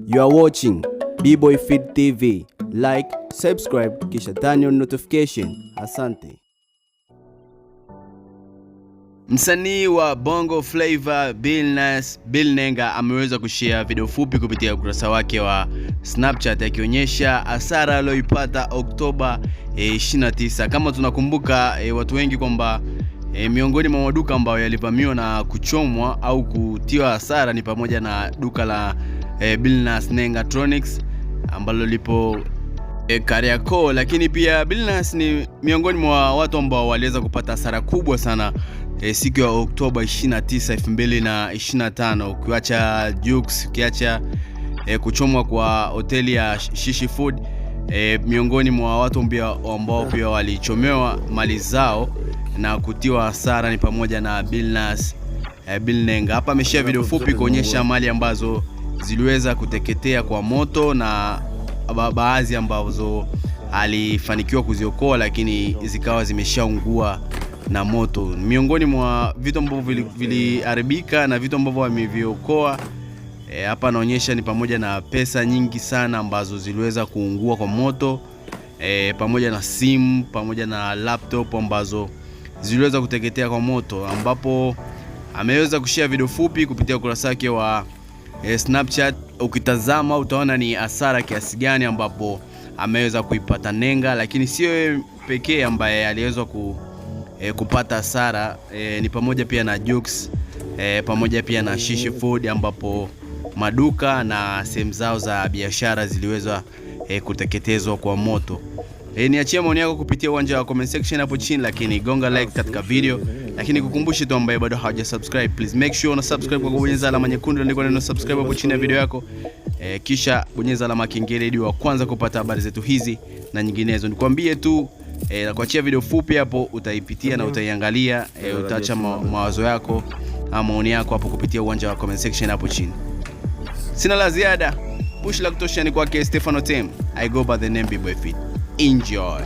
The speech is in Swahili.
You are watching B-Boy Feed TV. Like, subscribe, kisha turn on notification. Asante. Msanii wa Bongo Flava Bill Nenga ameweza kushare video fupi kupitia ukurasa wake wa Snapchat akionyesha hasara aliyoipata Oktoba 29. Kama tunakumbuka watu wengi kwamba miongoni mwa maduka ambayo yalivamiwa na kuchomwa au kutiwa hasara ni pamoja na duka la Bill Nengatronics ambalo lipo Kariakoo, lakini pia Bill ni miongoni mwa watu ambao waliweza kupata hasara kubwa sana siku ya Oktoba 29, 2025, ukiacha Jux, ukiacha kuchomwa kwa hoteli ya Shishi Food. Miongoni mwa watu ambao pia walichomewa mali zao na kutiwa hasara ni pamoja na Bill Nenga. Hapa ameshare video fupi kuonyesha mali ambazo ziliweza kuteketea kwa moto na baadhi ambazo alifanikiwa kuziokoa lakini zikawa zimeshaungua na moto. Miongoni mwa vitu ambavyo viliharibika na vitu ambavyo ameviokoa hapa anaonyesha ni pamoja na pesa nyingi sana ambazo ziliweza kuungua kwa moto, pamoja na simu, pamoja na laptop ambazo ziliweza kuteketea kwa moto, ambapo ameweza kushare video fupi kupitia ukurasa wake wa Snapchat. Ukitazama utaona ni hasara kiasi gani ambapo ameweza kuipata Nenga, lakini sio pekee ambaye aliweza kupata hasara. Ni pamoja pia na Jux, pamoja pia na Shishi Food, ambapo maduka na sehemu zao za biashara ziliweza kuteketezwa kwa moto. Niachie maoni yako kupitia uwanja wa comment section hapo chini, lakini gonga like katika video. Lakini kukumbusha tu ambaye bado hawajasubscribe, please make sure una subscribe kwa kubonyeza alama nyekundu iliyoandikwa neno subscribe hapo chini ya video yako. Kisha bonyeza alama kengele ili wa kwanza kupata habari zetu hizi na nyinginezo. Nikwambie tu na kuachia video fupi hapo, utaipitia na utaiangalia, utaacha mawazo yako ama maoni yako hapo kupitia uwanja wa comment section hapo chini. Sina la ziada. Push la kutosha ni kwake Stefano Tem. I go by the name B-Boy Feed. Enjoy.